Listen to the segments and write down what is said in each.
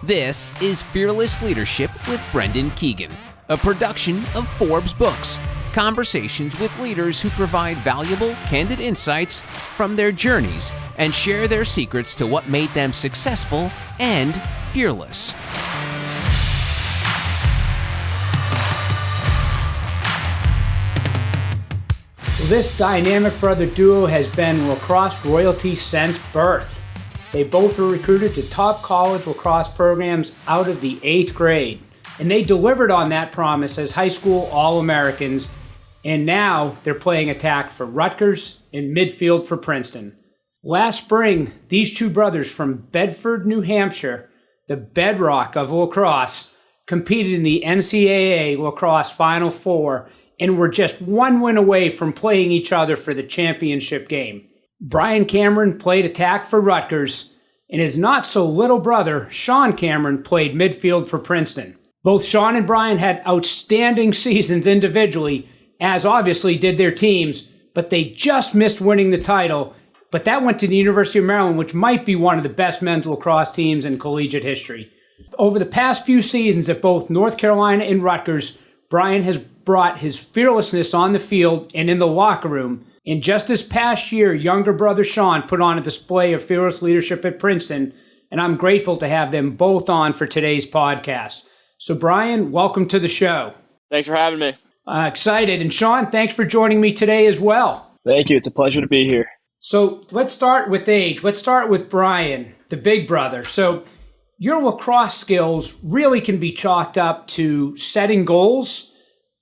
This is Fearless Leadership with Brendan Keegan, a production of Forbes Books, conversations with leaders who provide valuable, candid insights from their journeys and share their secrets to what made them successful and fearless. This dynamic brother duo has been lacrosse royalty since birth. They both were recruited to top college lacrosse programs out of the 8th grade, and they delivered on that promise as high school All-Americans, and now they're playing attack for Rutgers and midfield for Princeton. Last spring, these two brothers from Bedford, New Hampshire, the bedrock of lacrosse, competed in the NCAA Lacrosse Final Four and were just one win away from playing each other for the championship game. Brian Cameron played attack for Rutgers, and his not-so-little brother, Sean Cameron, played midfield for Princeton. Both Sean and Brian had outstanding seasons individually, as obviously did their teams, but they just missed winning the title. But that went to the University of Maryland, which might be one of the best men's lacrosse teams in collegiate history. Over the past few seasons at both North Carolina and Rutgers, Brian has brought his fearlessness on the field and in the locker room. And just this past year, younger brother Sean put on a display of fearless leadership at Princeton, and I'm grateful to have them both on for today's podcast. So Brian, welcome to the show. Thanks for having me. Excited. And Sean, thanks for joining me today as well. Thank you. It's a pleasure to be here. So let's start with age. Let's start with Brian, the big brother. So your lacrosse skills really can be chalked up to setting goals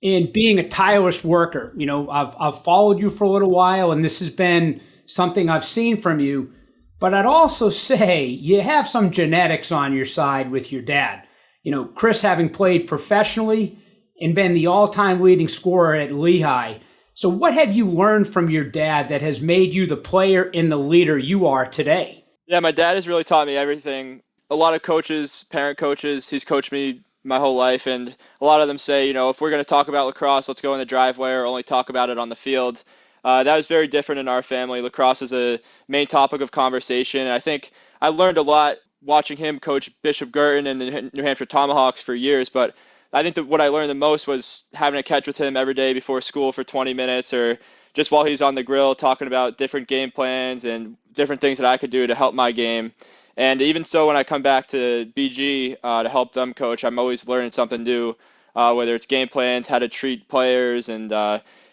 and being a tireless worker. You know, I've followed you for a little while, and this has been something I've seen from you. But I'd also say you have some genetics on your side with your dad. You know, Chris having played professionally and been the all-time leading scorer at Lehigh. So what have you learned from your dad that has made you the player and the leader you are today? Yeah, my dad has really taught me everything. A lot of coaches, parent coaches, he's coached me my whole life, and a lot of them say, you know, if we're going to talk about lacrosse, let's go in the driveway or only talk about it on the field. That was very different in our family. Lacrosse is a main topic of conversation. And I think I learned a lot watching him coach Bishop Girton and the New Hampshire Tomahawks for years, but I think that what I learned the most was having a catch with him every day before school for 20 minutes or just while he's on the grill talking about different game plans and different things that I could do to help my game. And even so, when I come back to BG to help them coach, I'm always learning something new, whether it's game plans, how to treat players, and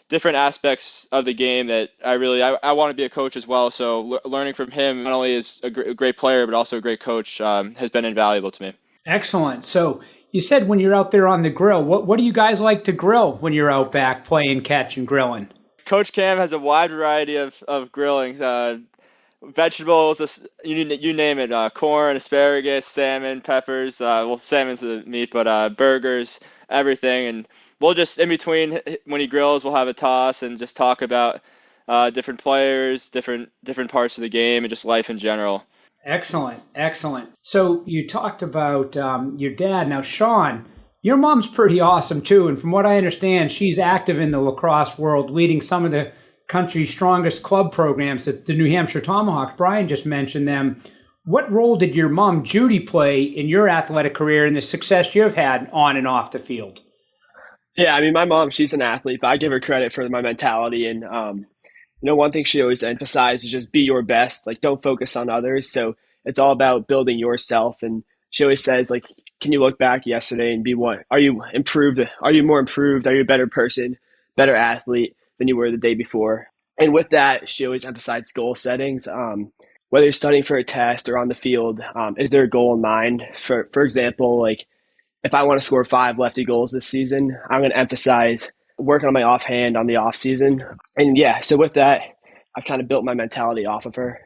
different aspects of the game that I want to be a coach as well. So learning from him, not only is a great player, but also a great coach, has been invaluable to me. Excellent. So you said when you're out there on the grill, what do you guys like to grill when you're out back playing catch and grilling? Coach Cam has a wide variety of grilling. Vegetables, you name it, corn, asparagus, salmon, peppers, salmon's the meat, but burgers, everything. And we'll just, in between, when he grills, we'll have a toss and just talk about different players, different parts of the game, and just life in general. Excellent. So you talked about your dad. Now, Sean, your mom's pretty awesome too. And from what I understand, she's active in the lacrosse world, leading some of the country's strongest club programs at the New Hampshire Tomahawks. Brian just mentioned them. What role did your mom, Judy, play in your athletic career and the success you've had on and off the field? Yeah, I mean, my mom, she's an athlete, but I give her credit for my mentality. And, one thing she always emphasized is just be your best. Like, don't focus on others. So it's all about building yourself. And she always says, like, can you look back yesterday and be what? Are you improved? Are you more improved? Are you a better person, better athlete than you were the day before? And with that, she always emphasized goal settings. Whether you're studying for a test or on the field, is there a goal in mind? For example, like if I want to score 5 lefty goals this season, I'm going to emphasize working on my offhand on the off season. And yeah, so with that, I kind of built my mentality off of her.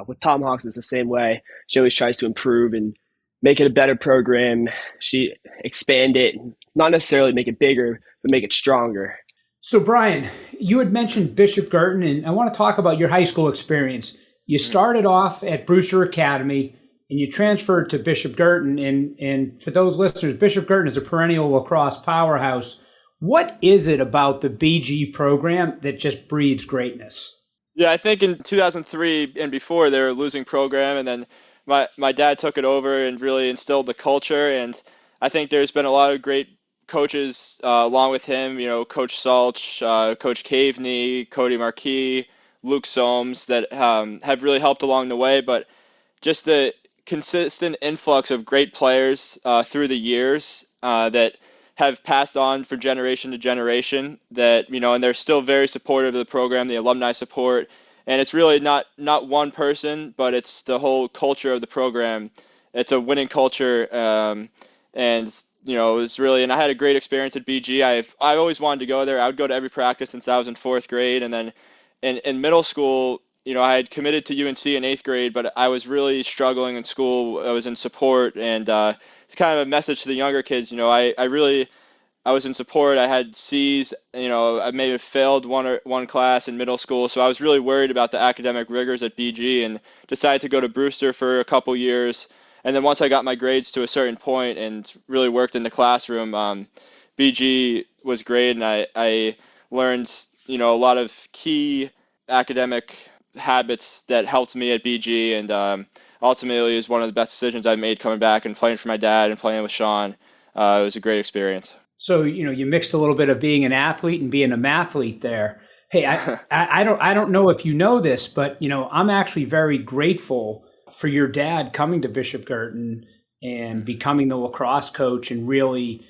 With Tomahawks, it's the same way. She always tries to improve and make it a better program. She expand it, not necessarily make it bigger, but make it stronger. So, Brian, you had mentioned Bishop Girton, and I want to talk about your high school experience. You started off at Brewster Academy, and you transferred to Bishop Girton. And for those listeners, Bishop Girton is a perennial lacrosse powerhouse. What is it about the BG program that just breeds greatness? Yeah, I think in 2003 and before, they were a losing program. And then my dad took it over and really instilled the culture. And I think there's been a lot of great coaches along with him. Coach Salch, Coach Caveney, Cody Marquis, Luke Soames that have really helped along the way. But just the consistent influx of great players through the years that have passed on from generation to generation and they're still very supportive of the program, the alumni support. And it's really not one person, but it's the whole culture of the program. It's a winning culture. And it was really, and I had a great experience at BG. I always wanted to go there. I would go to every practice since I was in 4th grade. And then in middle school, I had committed to UNC in 8th grade, but I was really struggling in school. I was in support, and it's kind of a message to the younger kids. I was in support. I had C's. I may have failed one class in middle school, so I was really worried about the academic rigors at BG, and decided to go to Brewster for a couple years. And then once I got my grades to a certain point and really worked in the classroom, BG was great, and I learned a lot of key academic habits that helped me at BG, and ultimately it was one of the best decisions I made coming back and playing for my dad and playing with Sean. It was a great experience. So, you mixed a little bit of being an athlete and being a mathlete there. Hey, I don't know if you know this, but, I'm actually very grateful for your dad coming to Bishop Girton and becoming the lacrosse coach and really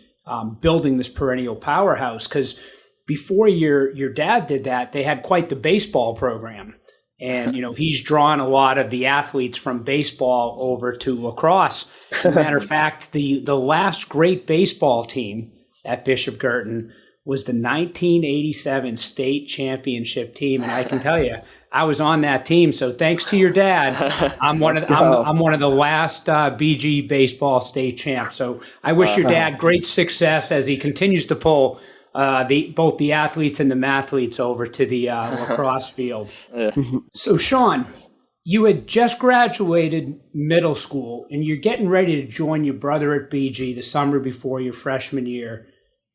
building this perennial powerhouse. Because before your dad did that, they had quite the baseball program. And, he's drawn a lot of the athletes from baseball over to lacrosse. As a matter of fact, the last great baseball team at Bishop Girton was the 1987 state championship team. And I can tell you, I was on that team. So thanks to your dad, I'm one of the last BG baseball state champs. So I wish your dad great success as he continues to pull both the athletes and the mathletes over to the lacrosse field. So Sean, you had just graduated middle school and you're getting ready to join your brother at BG the summer before your freshman year,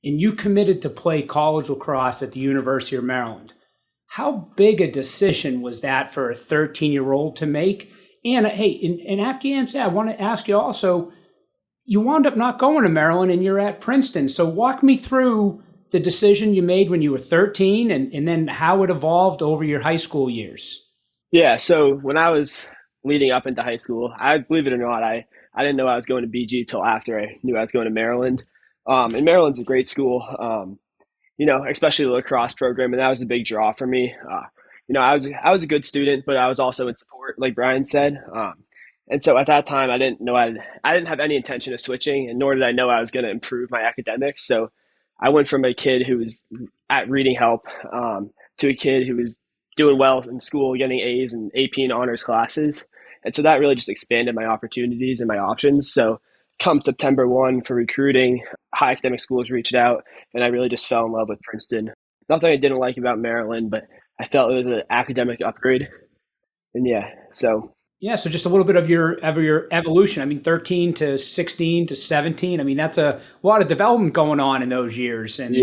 and you committed to play college lacrosse at the University of Maryland. How big a decision was that for a 13-year-old to make? And hey, and after you answer that, I want to ask you also, you wound up not going to Maryland and you're at Princeton. So walk me through the decision you made when you were 13 and then how it evolved over your high school years. Yeah, so when I was leading up into high school, believe it or not, I didn't know I was going to BG till after I knew I was going to Maryland. And Maryland's a great school, especially the lacrosse program, and that was a big draw for me. I was a good student, but I was also in support, like Brian said. And so at that time, I didn't have any intention of switching, and nor did I know I was going to improve my academics. So I went from a kid who was at reading help to a kid who was doing well in school, getting A's and AP and honors classes. And so that really just expanded my opportunities and my options. So come September 1 for recruiting, high academic schools reached out, and I really just fell in love with Princeton. Nothing I didn't like about Maryland, but I felt it was an academic upgrade. And so just a little bit of your evolution. I mean, 13 to 16 to 17. I mean, that's a lot of development going on in those years. And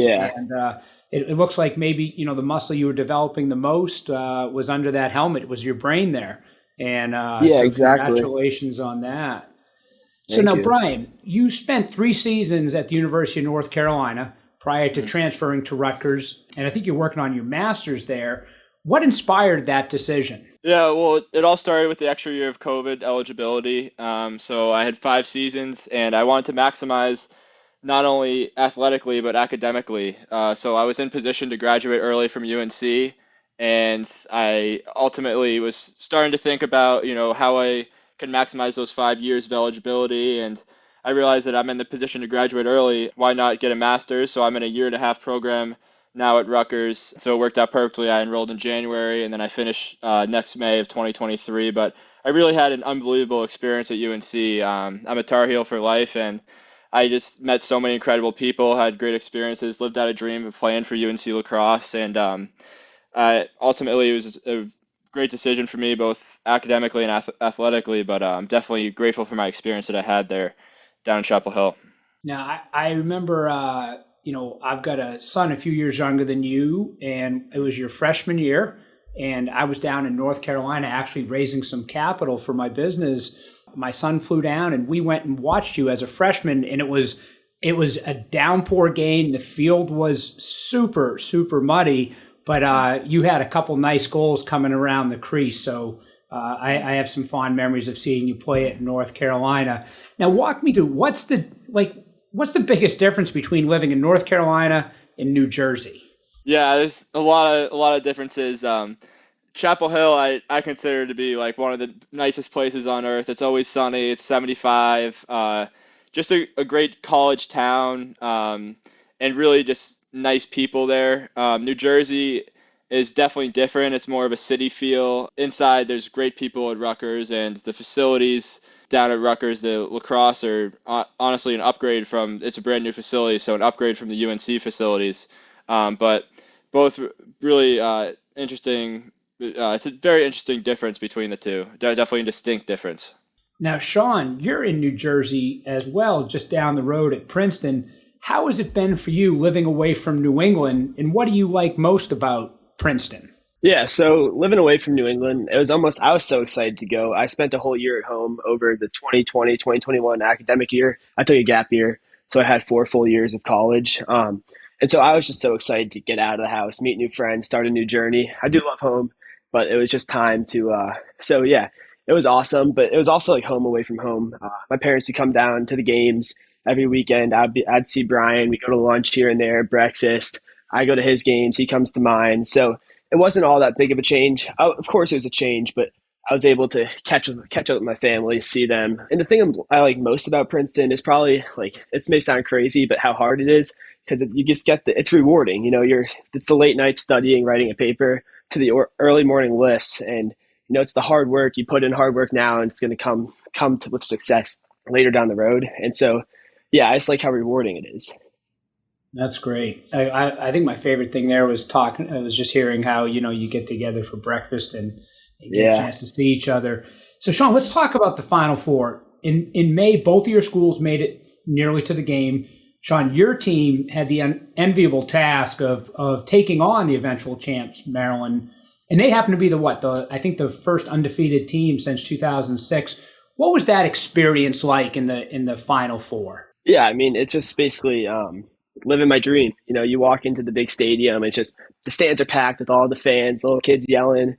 it looks like maybe, the muscle you were developing the most was under that helmet. It was your brain there. And exactly. Congratulations on that. Thank you. Brian, you spent 3 seasons at the University of North Carolina prior to transferring to Rutgers. And I think you're working on your master's there. What inspired that decision? Yeah, well, it all started with the extra year of COVID eligibility. So I had 5 seasons, and I wanted to maximize not only athletically but academically. So I was in position to graduate early from UNC, and I ultimately was starting to think about, how I can maximize those 5 years of eligibility. And I realized that I'm in the position to graduate early. Why not get a master's? So I'm in a 1.5-year program now at Rutgers. So it worked out perfectly. I enrolled in January, and then I finished next May of 2023. But I really had an unbelievable experience at UNC. I'm a Tar Heel for life, and I just met so many incredible people, had great experiences, lived out a dream of playing for UNC lacrosse. And ultimately, it was a great decision for me, both academically and athletically. But I'm definitely grateful for my experience that I had there down in Chapel Hill. Now, I remember I've got a son a few years younger than you, and it was your freshman year. And I was down in North Carolina actually raising some capital for my business. My son flew down and we went and watched you as a freshman, and it was a downpour game. The field was super, super muddy, but you had a couple nice goals coming around the crease. So I have some fond memories of seeing you play at North Carolina. Now, walk me through what's the biggest difference between living in North Carolina and New Jersey? Yeah, there's a lot of differences. Chapel Hill, I consider to be like one of the nicest places on earth. It's always sunny. It's 75. Just a great college town, and really just nice people there. New Jersey is definitely different. It's more of a city feel. Inside, there's great people at Rutgers, and the facilities down at Rutgers, the lacrosse are honestly an upgrade it's a brand new facility, so an upgrade from the UNC facilities. But both really interesting. It's a very interesting difference between the two. Definitely a distinct difference. Now, Sean, you're in New Jersey as well, just down the road at Princeton. How has it been for you living away from New England, and what do you like most about Princeton? Yeah, so living away from New England, I was so excited to go. I spent a whole year at home over the 2020-2021 academic year. I took a gap year, so I had 4 full years of college. And so I was just so excited to get out of the house, meet new friends, start a new journey. I do love home, but it was just time to, so yeah, it was awesome, but it was also like home away from home. My parents would come down to the games every weekend. I'd see Brian. We go to lunch here and there, breakfast. I go to his games. He comes to mine. So it wasn't all that big of a change. Of course, it was a change, but I was able to catch up with my family, see them. And the thing I like most about Princeton is probably like, it may sound crazy, but how hard it is, because you just it's rewarding. It's the late night studying, writing a paper, to the early morning lifts, and it's the hard work. You put in hard work now, and it's going to come with success later down the road. And so, yeah, I just like how rewarding it is. That's great. I think my favorite thing there was talking. I was just hearing how you get together for breakfast and get a chance to see each other. So, Sean, let's talk about the Final Four. In May, both of your schools made it nearly to the game. Sean, your team had the enviable task of taking on the eventual champs, Maryland, and they happen to be the first undefeated team since 2006. What was that experience like in the Final Four? Yeah, I mean, it's just basically living my dream. You walk into the big stadium, it's just the stands are packed with all the fans, little kids yelling.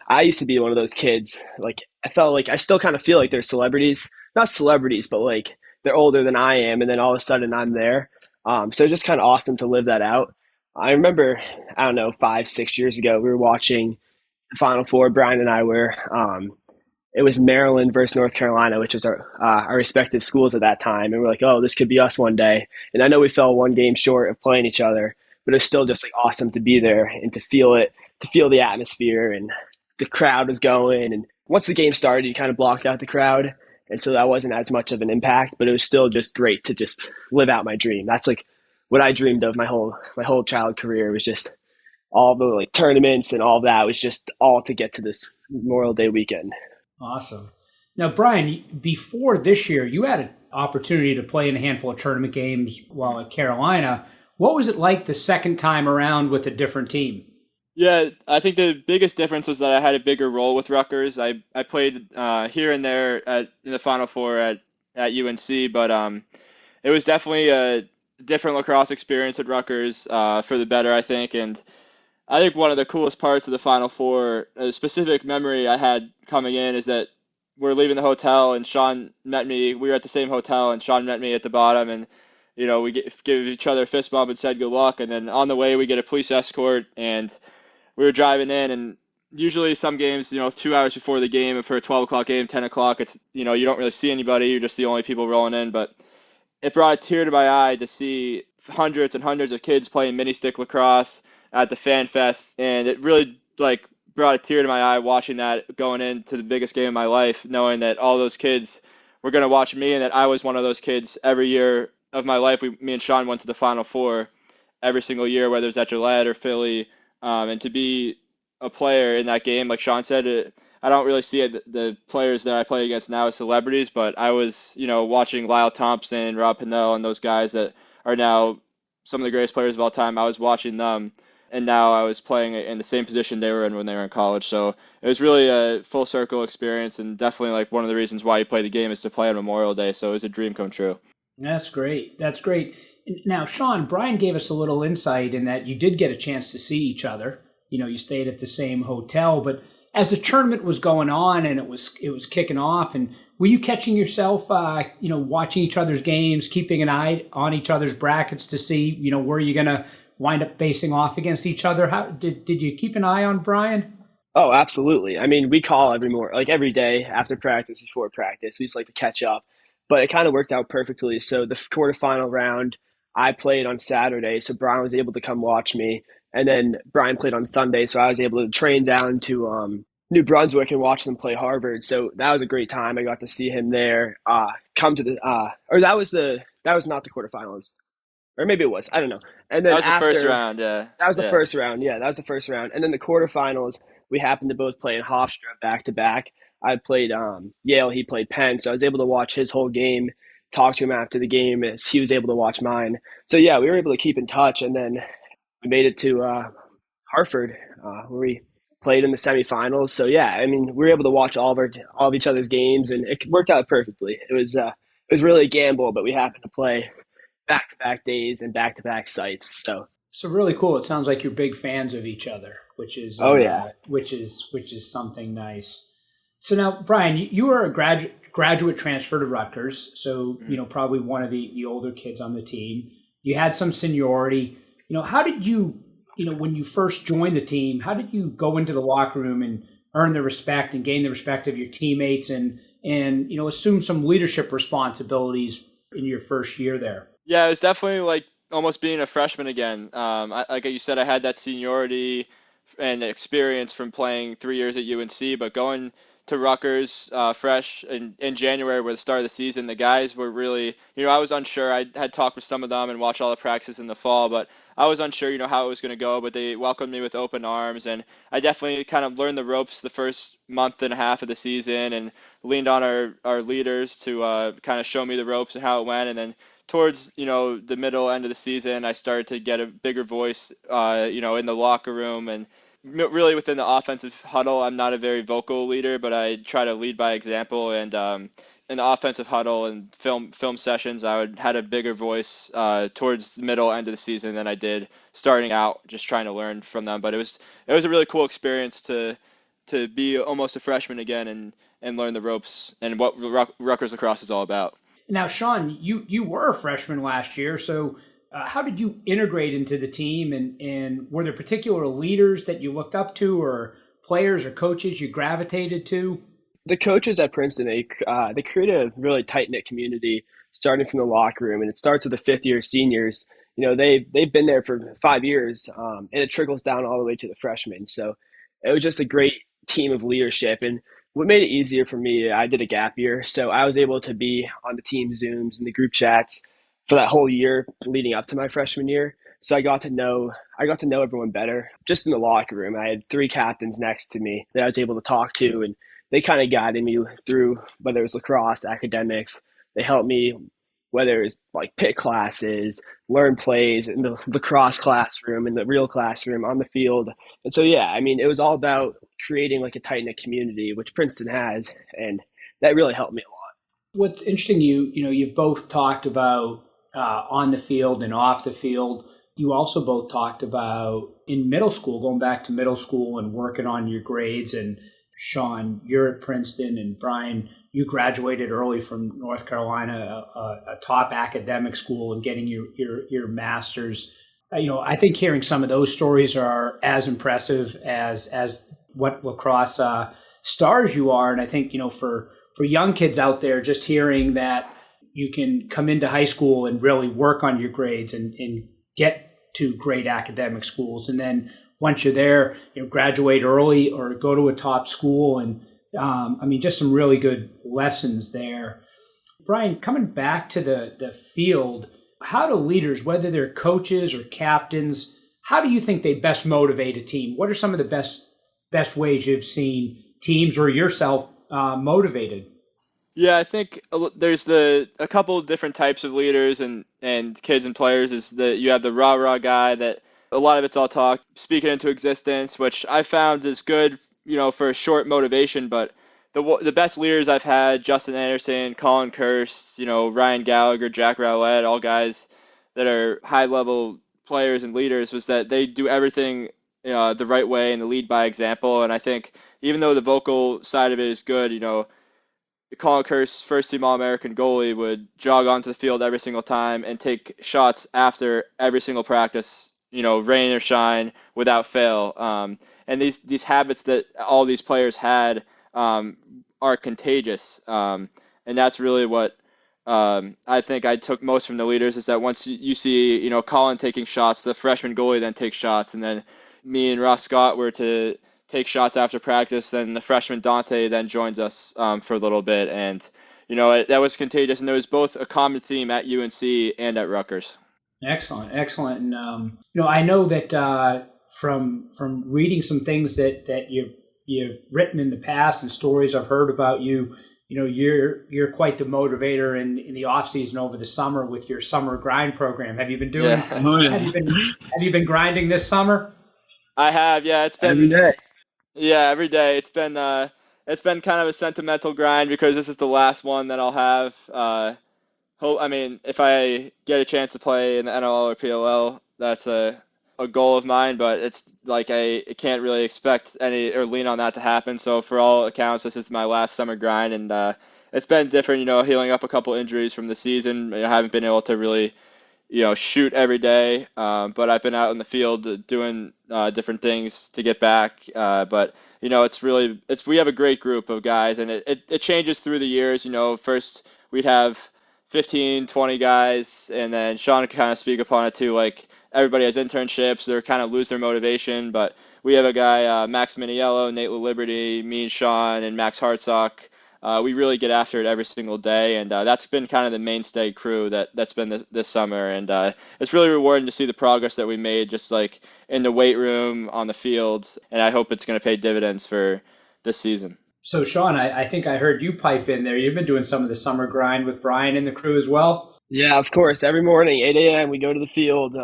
I used to be one of those kids. Like, I felt like I still kind of feel like they're celebrities, not celebrities, but like they're older than I am, and then all of a sudden I'm there. So it's just kind of awesome to live that out. I remember, 5-6 years ago, we were watching the Final Four. Brian and I were. It was Maryland versus North Carolina, which was our respective schools at that time, and we're like, oh, this could be us one day. And I know we fell one game short of playing each other, but it was still just like awesome to be there and to feel it, to feel the atmosphere, and the crowd was going. And once the game started, you kind of blocked out the crowd. And so that wasn't as much of an impact, but it was still just great to just live out my dream. That's like what I dreamed of my whole child career, was just all the like tournaments and all that, was just all to get to this Memorial Day weekend. Awesome. Now, Brian, before this year, you had an opportunity to play in a handful of tournament games while at Carolina. What was it like the second time around with a different team? Yeah, I think the biggest difference was that I had a bigger role with Rutgers. I played here and there in the Final Four at UNC, but it was definitely a different lacrosse experience at Rutgers, for the better, I think. And I think one of the coolest parts of the Final Four, a specific memory I had coming in, is that we're leaving the hotel and Sean met me. We were at the same hotel and Sean met me at the bottom, and we give each other a fist bump and said good luck. And then on the way we get a police escort, and we were driving in, and usually some games, 2 hours before the game, and for a 12 o'clock game, 10 o'clock, it's, you don't really see anybody. You're just the only people rolling in. But it brought a tear to my eye to see hundreds and hundreds of kids playing mini stick lacrosse at the Fan Fest. And it really brought a tear to my eye watching that going into the biggest game of my life, knowing that all those kids were going to watch me, and that I was one of those kids every year of my life. Me and Sean went to the Final Four every single year, whether it's at Gillette or Philly. And to be a player in that game, like Sean said, I don't really see the players that I play against now as celebrities, but I was, watching Lyle Thompson, Rob Pennell, and those guys that are now some of the greatest players of all time. I was watching them and now I was playing in the same position they were in when they were in college. So it was really a full circle experience, and definitely like one of the reasons why you play the game is to play on Memorial Day. So it was a dream come true. That's great. That's great. Now, Sean, Brian gave us a little insight in that you did get a chance to see each other. You stayed at the same hotel, but as the tournament was going on and it was kicking off, and were you catching yourself, watching each other's games, keeping an eye on each other's brackets to see, where you're going to wind up facing off against each other? How did you keep an eye on Brian? Oh, absolutely. I mean, we call every day after practice, before practice. We just like to catch up, but it kind of worked out perfectly. So the quarterfinal round, I played on Saturday, so Brian was able to come watch me, and then Brian played on Sunday, so I was able to train down to New Brunswick and watch them play Harvard. So that was a great time. I got to see him there. Come to the or that was not the quarterfinals, or maybe it was. I don't know. And then That was the first round, yeah. That was the first round. Yeah, that was the first round. And then the quarterfinals, we happened to both play in Hofstra back to back. I played Yale, he played Penn, so I was able to watch his whole game, talk to him after the game as he was able to watch mine. So yeah, we were able to keep in touch, and then we made it to Hartford, where we played in the semifinals. So yeah, I mean, we were able to watch all of each other's games, and it worked out perfectly. It was really a gamble, but we happened to play back-to-back days and back-to-back sites. So really cool. It sounds like you're big fans of each other, which is which is something nice. So now, Brian, you were a graduate transfer to Rutgers, so probably one of the older kids on the team. You had some seniority. How did you, when you first joined the team, how did you go into the locker room and earn the respect and gain the respect of your teammates and assume some leadership responsibilities in your first year there? Yeah, it was definitely like almost being a freshman again. Like you said, I had that seniority and experience from playing 3 years at UNC, but going to Rutgers fresh in January, where the start of the season, the guys were really, I was unsure. I had talked with some of them and watched all the practices in the fall, but I was unsure, how it was going to go, but they welcomed me with open arms, and I definitely kind of learned the ropes the first month and a half of the season and leaned on our leaders to kind of show me the ropes and how it went. And then towards, the middle end of the season, I started to get a bigger voice, in the locker room, and really within the offensive huddle. I'm not a very vocal leader, but I try to lead by example. And in the offensive huddle and film sessions, I had a bigger voice towards the middle end of the season than I did starting out, just trying to learn from them. But it was a really cool experience to be almost a freshman again and learn the ropes and what Rutgers lacrosse is all about. Now, Sean, you were a freshman last year, so how did you integrate into the team, and were there particular leaders that you looked up to, or players or coaches you gravitated to? The coaches at Princeton, they create a really tight-knit community starting from the locker room, and it starts with the fifth-year seniors. They've been there for 5 years, and it trickles down all the way to the freshmen. So it was just a great team of leadership, and what made it easier for me, I did a gap year, so I was able to be on the team Zooms and the group chats for that whole year leading up to my freshman year. So I got to know everyone better just in the locker room. I had 3 captains next to me that I was able to talk to, and they kind of guided me through whether it was lacrosse, academics. They helped me whether it's like pick classes, learn plays in the lacrosse classroom, in the real classroom, on the field. And so, yeah, I mean, it was all about creating like a tight-knit community, which Princeton has, and that really helped me a lot. What's interesting, you've both talked about on the field and off the field. You also both talked about in middle school, going back to middle school and working on your grades. And Sean, you're at Princeton, and Brian, you graduated early from North Carolina, a top academic school, and getting your master's. I think hearing some of those stories are as impressive as what lacrosse stars you are. And I think, for young kids out there, just hearing that you can come into high school and really work on your grades and get to great academic schools. And then once you're there, graduate early or go to a top school. And just some really good lessons there. Brian, coming back to the field, how do leaders, whether they're coaches or captains, how do you think they best motivate a team? What are some of the best ways you've seen teams or yourself motivated? Yeah, I think there's a couple different types of leaders and kids and players. Is that you have the rah-rah guy that A lot of it's all talk, speaking into existence, which I found is good, for a short motivation. But the best leaders I've had, Justin Anderson, Colin Kirst, Ryan Gallagher, Jack Rowlett, all guys that are high level players and leaders, was that they do everything the right way and they lead by example. And I think even though the vocal side of it is good, Colin Kirst, first team All-American goalie, would jog onto the field every single time and take shots after every single practice, rain or shine, without fail. And these habits that all these players had are contagious. And that's really what I think I took most from the leaders, is that once you see, Colin taking shots, the freshman goalie then takes shots, and then me and Ross Scott were to take shots after practice. Then the freshman Dante then joins us for a little bit, and that was contagious, and it was both a common theme at UNC and at Rutgers. Excellent. And I know that from reading some things that you've written in the past and stories I've heard about you, you're quite the motivator in the off season over the summer with your summer grind program. Have you been doing? Yeah. Have you been grinding this summer? I have. Yeah, it's been every day. Yeah, every day. It's been kind of a sentimental grind because this is the last one that I'll have. If I get a chance to play in the NLL or PLL, that's a goal of mine. But it's like I can't really expect any or lean on that to happen. So for all accounts, this is my last summer grind, and it's been different. Healing up a couple injuries from the season. I haven't been able to really shoot every day, but I've been out in the field doing different things to get back. But we have a great group of guys, and it changes through the years. First we'd have 15, 20 guys, and then Sean can kind of speak upon it too. Like, everybody has internships, they're kind of lose their motivation, but we have a guy, Max Miniello, Nate LaLiberty, me and Sean, and Max Hartsock. We really get after it every single day, and that's been kind of the mainstay crew that's been this summer, and it's really rewarding to see the progress that we made, just like in the weight room, on the field, and I hope it's going to pay dividends for this season. So, Sean, I think I heard you pipe in there. You've been doing some of the summer grind with Brian and the crew as well? Yeah, of course. Every morning, 8 a.m., we go to the field,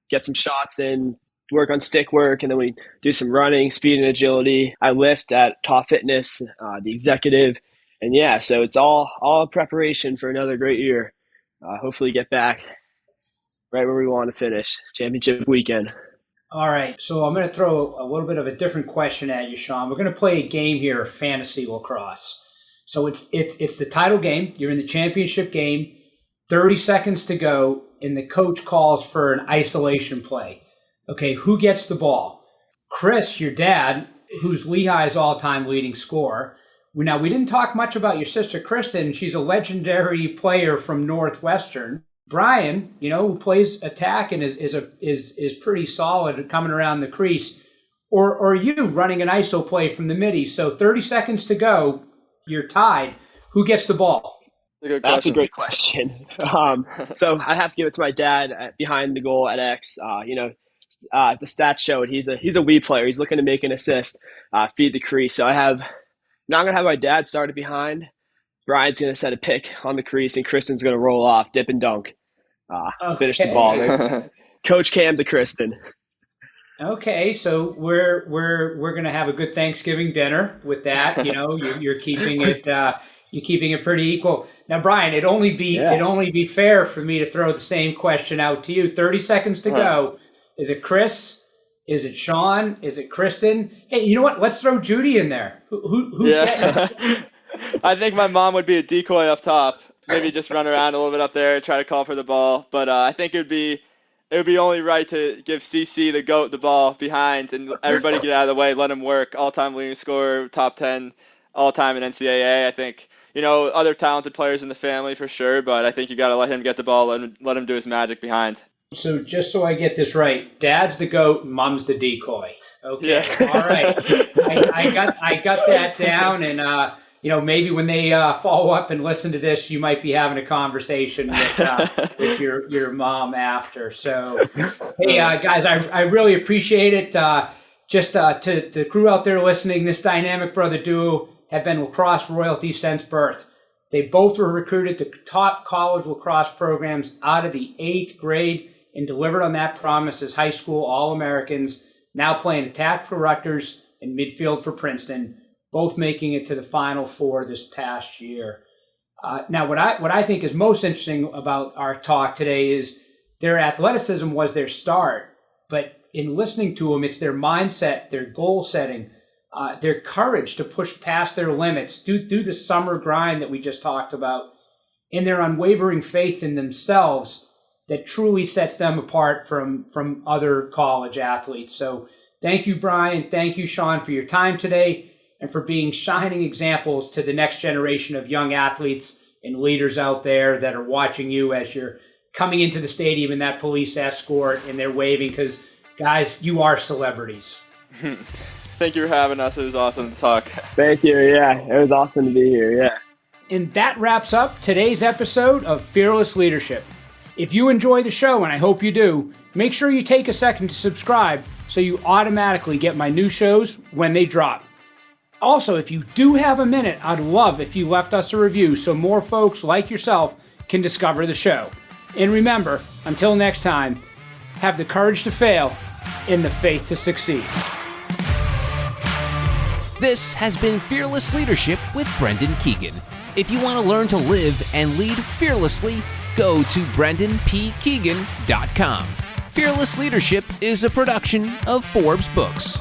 get some shots in, work on stick work, and then we do some running, speed, and agility. I lift at Top Fitness, the executive, and yeah, so it's all preparation for another great year. Hopefully get back right where we want to finish, championship weekend. All right, so I'm going to throw a little bit of a different question at you, Sean. We're going to play a game here of fantasy lacrosse. So it's the title game. You're in the championship game, 30 seconds to go, and the coach calls for an isolation play. Okay, who gets the ball? Chris, your dad, who's Lehigh's all-time leading scorer. Now, we didn't talk much about your sister, Kristen. She's a legendary player from Northwestern. Brian, who plays attack and is pretty solid coming around the crease. Or you running an ISO play from the midi. So 30 seconds to go, you're tied. Who gets the ball? That's a great question. So I have to give it to my dad behind the goal at X. The stats showed he's a Wii player. He's looking to make an assist, feed the crease. So I'm going to have my dad start it behind. Brian's going to set a pick on the crease, and Kristen's going to roll off, dip and dunk, finish the ball. Coach Cam to Kristen. Okay, so we're going to have a good Thanksgiving dinner with that. You're keeping it you're keeping it pretty equal. Now, Brian, it'd only be fair for me to throw the same question out to you. 30 seconds to go. Is it Chris? Is it Sean? Is it Kristen? Hey, you know what? Let's throw Judy in there. Who's getting it? I think my mom would be a decoy up top. Maybe just run around a little bit up there and try to call for the ball. But I think it would be only right to give CC the GOAT the ball behind and everybody get out of the way, let him work. All-time leading scorer, top 10 all-time in NCAA. I think, other talented players in the family for sure, but I think you got to let him get the ball and let him do his magic behind. So just so I get this right, Dad's the GOAT, Mom's the decoy. Okay, yeah. All right. I got that down, and maybe when they follow up and listen to this, you might be having a conversation with your mom after. So, hey guys, I really appreciate it. Just to the crew out there listening, this dynamic brother duo have been lacrosse royalty since birth. They both were recruited to top college lacrosse programs out of the 8th grade. and delivered on that promise as high school All-Americans, now playing attack for Rutgers and midfield for Princeton, both making it to the Final Four this past year. Now, what I think is most interesting about our talk today is their athleticism was their start, but in listening to them, it's their mindset, their goal setting, their courage to push past their limits, do the summer grind that we just talked about, and their unwavering faith in themselves that truly sets them apart from other college athletes. So thank you, Brian. Thank you, Sean, for your time today and for being shining examples to the next generation of young athletes and leaders out there that are watching you as you're coming into the stadium in that police escort and they're waving, because, guys, you are celebrities. Thank you for having us. It was awesome to talk. Thank you. Yeah, it was awesome to be here. Yeah. And that wraps up today's episode of Fearless Leadership. If you enjoy the show, and I hope you do, make sure you take a second to subscribe so you automatically get my new shows when they drop. Also, if you do have a minute, I'd love if you left us a review so more folks like yourself can discover the show. And remember, until next time, have the courage to fail and the faith to succeed. This has been Fearless Leadership with Brendan Keegan. If you want to learn to live and lead fearlessly, go to brendanpkeegan.com. Fearless Leadership is a production of Forbes Books.